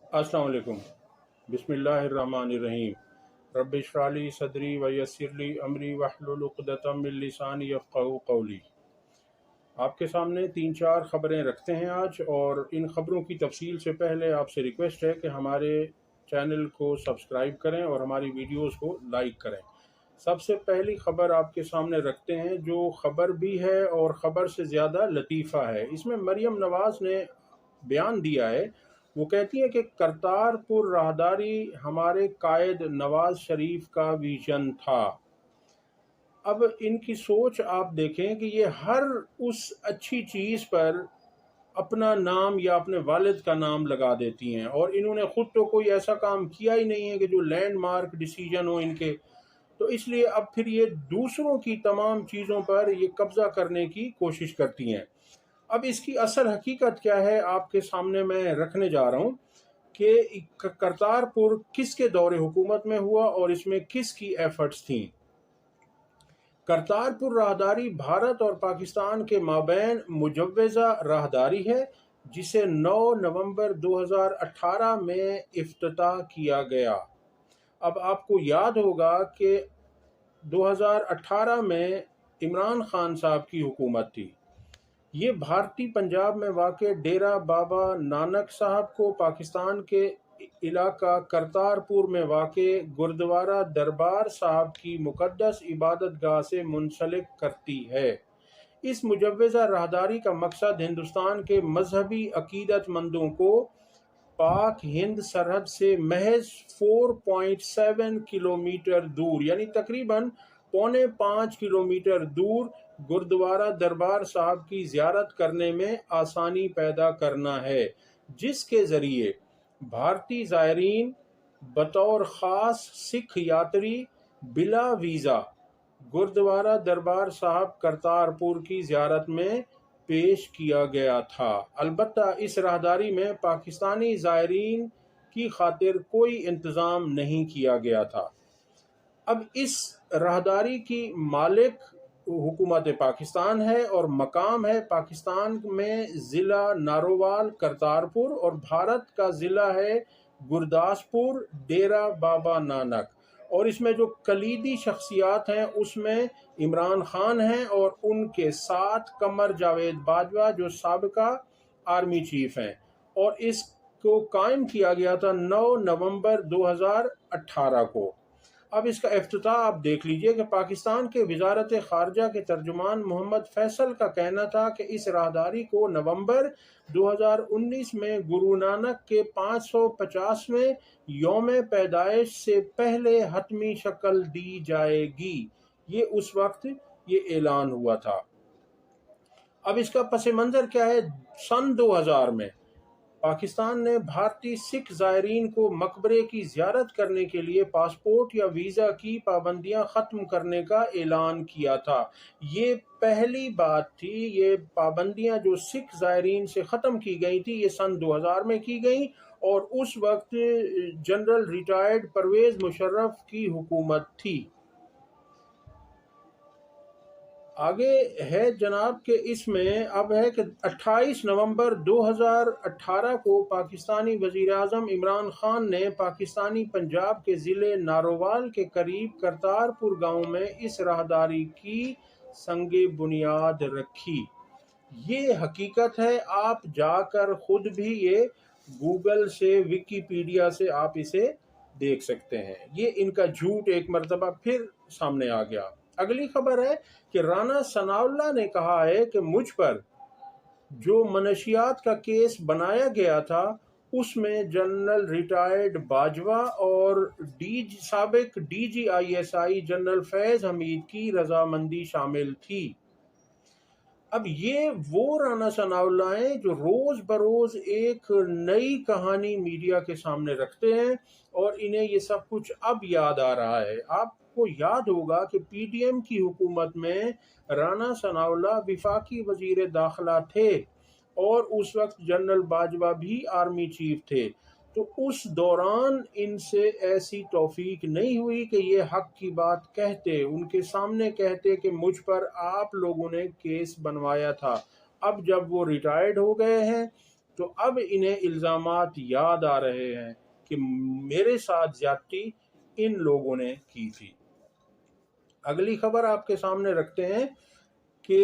अस्सलाम वालेकुम। बिस्मिल्लाहिर्रहमानिर्रहीम। रब्बि इश्रह ली सदरी व यस्सिर ली अमरी वहलुल उक़दतम मिन लिसानी यफ़क़हू क़ौली। आपके सामने 3-4 ख़बरें रखते हैं आज, और इन ख़बरों की तफसील से पहले आपसे रिक्वेस्ट है कि हमारे चैनल को सब्सक्राइब करें और हमारी वीडियोस को लाइक करें। सबसे पहली ख़बर आपके सामने रखते हैं, जो ख़बर भी है और ख़बर से ज़्यादा लतीफ़ा है। इसमें मरियम नवाज़ ने बयान दिया है। वो कहती है कि करतारपुर राहदारी हमारे कायद नवाज शरीफ का विजन था। अब इनकी सोच आप देखें कि ये हर उस अच्छी चीज़ पर अपना नाम या अपने वालिद का नाम लगा देती हैं, और इन्होंने खुद तो कोई ऐसा काम किया ही नहीं है कि जो लैंडमार्क डिसीजन हो इनके। तो इसलिए अब फिर ये दूसरों की तमाम चीज़ों पर ये कब्ज़ा करने की कोशिश करती हैं। अब इसकी असल हकीकत क्या है आपके सामने मैं रखने जा रहा हूँ कि करतारपुर किसके दौरे हुकूमत में हुआ और इसमें किसकी एफर्ट्स थीं। करतारपुर राहदारी भारत और पाकिस्तान के माबैन मुजव्वज़ा राहदारी है, जिसे 9 नवंबर 2018 में इफ्तिताह किया गया। अब आपको याद होगा कि 2018 में इमरान खान साहब की हुकूमत थी। ये भारतीय पंजाब में वाक़े डेरा बाबा नानक साहब को पाकिस्तान के इलाका करतारपुर में वाक़े गुरुद्वारा दरबार साहब की मुक़द्दस इबादतगाह से मुंसलिक करती है। इस मुजव्वज़ा राहदारी का मकसद हिंदुस्तान के मजहबी अकीदतमंदों को पाक हिंद सरहद से महज 4.7 किलोमीटर दूर, यानी तकरीबन 4.5 किलोमीटर दूर गुरुद्वारा दरबार साहब की ज़ियारत करने में आसानी पैदा करना है, जिसके ज़रिए भारतीय ज़ायरीन बतौर ख़ास सिख यात्री बिला वीज़ा गुरुद्वारा दरबार साहब करतारपुर की ज़ियारत में पेश किया गया था। अलबत्ता इस राहदारी में पाकिस्तानी ज़ायरीन की खातिर कोई इंतज़ाम नहीं किया गया था। अब इस राहदारी की मालिक हुकूमत पाकिस्तान है और मकाम है पाकिस्तान में ज़िला नारोवाल करतारपुर, और भारत का ज़िला है गुरदासपुर डेरा बाबा नानक। और इसमें जो कलीदी शख्सियात हैं उसमें इमरान खान हैं और उनके साथ कमर जावेद बाजवा जो साबिका आर्मी चीफ हैं, और इसको कायम किया गया था 9 नवंबर 2018 को। अब इसका इफ्तिताह आप देख लीजिए कि पाकिस्तान के वजारत ख़ारजा के तर्जुमान मोहम्मद फैसल का कहना था कि इस राहदारी को नवंबर 2019 में गुरु नानक के 550वें यौम पैदाइश से पहले हतमी शक्ल दी जाएगी। ये उस वक्त ये ऐलान हुआ था। अब इसका पस मंज़र क्या है? सन 2000 में पाकिस्तान ने भारतीय सिख ज़ायरीन को मकबरे की ज़ियारत करने के लिए पासपोर्ट या वीज़ा की पाबंदियां ख़त्म करने का ऐलान किया था। ये पहली बात थी। ये पाबंदियां जो सिख ज़ायरीन से ख़त्म की गई थी, ये सन 2000 में की गई, और उस वक्त जनरल रिटायर्ड परवेज़ मुशर्रफ की हुकूमत थी। आगे है जनाब के इसमें अब है कि 28 नवंबर 2018 को पाकिस्तानी वज़ीर आज़म इमरान खान ने पाकिस्तानी पंजाब के ज़िले नारोवाल के करीब करतारपुर गांव में इस राहदारी की संगे बुनियाद रखी। ये हकीकत है, आप जाकर खुद भी ये गूगल से विकीपीडिया से आप इसे देख सकते हैं। ये इनका झूठ एक मर्तबा फिर सामने आ गया। अगली खबर है कि राना सनाउल्लाह ने कहा है कि मुझ पर जो मनशियात का केस बनाया गया था उसमें जनरल रिटायर्ड बाजवा और साबिक DGISI जनरल फैज़ हमीद की रजामंदी शामिल थी। अब ये वो राना सनाउल्लाह हैं जो रोज़ बरोज़ एक नई कहानी मीडिया के सामने रखते हैं, और इन्हें ये सब कुछ अब याद आ रहा है। आपको याद होगा कि PDM की हुकूमत में राना सनाउल्लाह विफाकी वज़ीर दाखिला थे, और उस वक्त जनरल बाजवा भी आर्मी चीफ थे। तो उस दौरान इनसे ऐसी तौफीक नहीं हुई कि ये हक की बात कहते, उनके सामने कहते कि मुझ पर आप लोगों ने केस बनवाया था। अब जब वो रिटायर्ड हो गए हैं تو اب انہیں الزامات یاد آ رہے ہیں کہ میرے ساتھ زیادتی ان لوگوں نے کی تھی۔ اگلی خبر آپ کے سامنے رکھتے ہیں کہ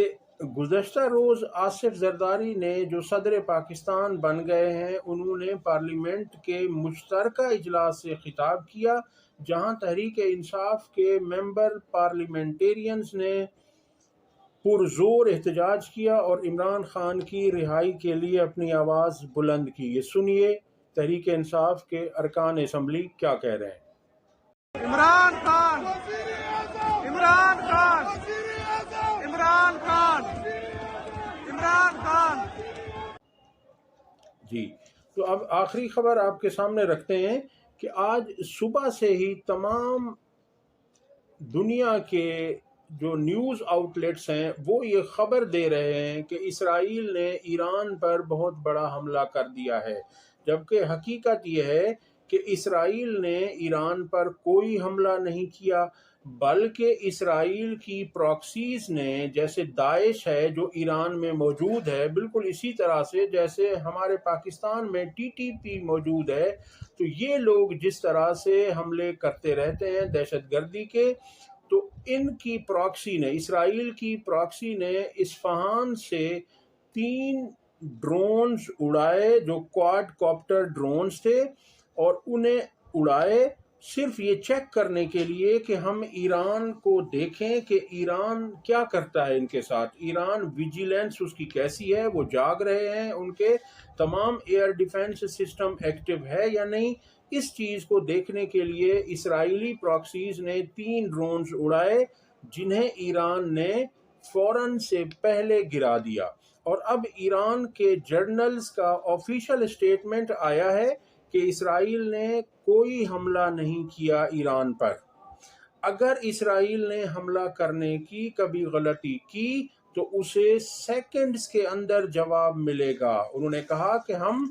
گزشتہ روز آصف زرداری نے جو صدر پاکستان بن گئے ہیں، انہوں نے پارلیمنٹ کے مشترکہ اجلاس سے خطاب کیا، جہاں تحریک انصاف کے ممبر پارلیمنٹیرینز نے پرزور احتجاج کیا اور عمران خان کی رہائی کے لیے اپنی آواز بلند کی۔ یہ سنیے تحریک انصاف کے ارکان اسمبلی کیا کہہ رہے ہیں۔ عمران خان، عمران خان، عمران خان، عمران خان۔ جی، تو اب آخری خبر آپ کے سامنے رکھتے ہیں کہ آج صبح سے ہی تمام دنیا کے جو نیوز آؤٹ لیٹس ہیں وہ یہ خبر دے رہے ہیں کہ اسرائیل نے ایران پر بہت بڑا حملہ کر دیا ہے، جبکہ حقیقت یہ ہے کہ اسرائیل نے ایران پر کوئی حملہ نہیں کیا، بلکہ اسرائیل کی پراکسیز نے، جیسے داعش ہے جو ایران میں موجود ہے، بالکل اسی طرح سے جیسے ہمارے پاکستان میں ٹی ٹی پی موجود ہے، تو یہ لوگ جس طرح سے حملے کرتے رہتے ہیں دہشت گردی کے، تو ان کی پراکسی نے، اسرائیل کی پراکسی نے اصفہان سے 3 ڈرونز اڑائے جو کواد کاپٹر ڈرونز تھے، اور انہیں اڑائے صرف یہ چیک کرنے کے لیے کہ ہم ایران کو دیکھیں کہ ایران کیا کرتا ہے ان کے ساتھ، ایران ویجیلنس اس کی کیسی ہے، وہ جاگ رہے ہیں، ان کے تمام ایئر ڈیفنس سسٹم ایکٹیو ہے یا نہیں۔ اس چیز کو دیکھنے کے لیے اسرائیلی پراکسیز نے 3 ڈرونز اڑائے، جنہیں ایران نے فوراً سے پہلے گرا دیا، اور اب ایران کے جرنلز کا آفیشیل اسٹیٹمنٹ آیا ہے کہ اسرائیل نے کوئی حملہ نہیں کیا ایران پر۔ اگر اسرائیل نے حملہ کرنے کی کبھی غلطی کی تو اسے سیکنڈز کے اندر جواب ملے گا۔ انہوں نے کہا کہ ہم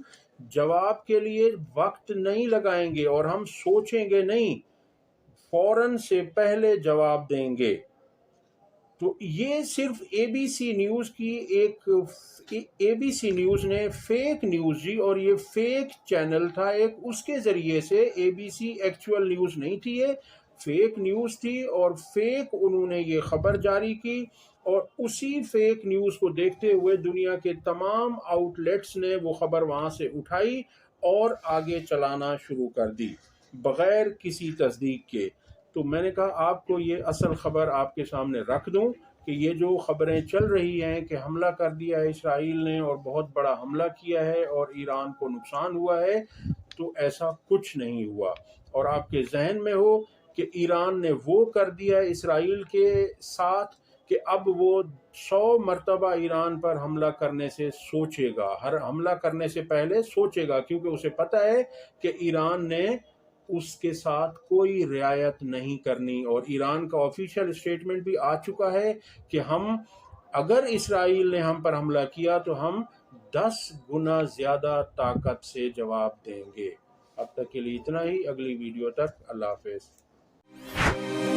جواب کے لیے وقت نہیں لگائیں گے اور ہم سوچیں گے نہیں، فوراً سے پہلے جواب دیں گے۔ تو یہ صرف اے بی سی نیوز کی اے بی سی نیوز نے فیک نیوز دی، اور یہ فیک چینل تھا ایک، اس کے ذریعے سے اے بی سی ایکچوئل نیوز نہیں تھی، یہ فیک نیوز تھی، اور فیک انہوں نے یہ خبر جاری کی، اور اسی فیک نیوز کو دیکھتے ہوئے دنیا کے تمام آؤٹ لیٹس نے وہ خبر وہاں سے اٹھائی اور آگے چلانا شروع کر دی بغیر کسی تصدیق کے۔ تو میں نے کہا آپ کو یہ اصل خبر آپ کے سامنے رکھ دوں کہ یہ جو خبریں چل رہی ہیں کہ حملہ کر دیا ہے اسرائیل نے اور بہت بڑا حملہ کیا ہے اور ایران کو نقصان ہوا ہے، تو ایسا کچھ نہیں ہوا۔ اور آپ کے ذہن میں ہو کہ ایران نے وہ کر دیا ہے اسرائیل کے ساتھ کہ اب وہ 100 مرتبہ ایران پر حملہ کرنے سے سوچے گا، ہر حملہ کرنے سے پہلے سوچے گا، کیونکہ اسے پتہ ہے کہ ایران نے اس کے ساتھ کوئی رعایت نہیں کرنی، اور ایران کا آفیشیل اسٹیٹمنٹ بھی آ چکا ہے کہ ہم، اگر اسرائیل نے ہم پر حملہ کیا تو ہم 10 گنا زیادہ طاقت سے جواب دیں گے۔ اب تک کے لیے اتنا ہی، اگلی ویڈیو تک اللہ حافظ۔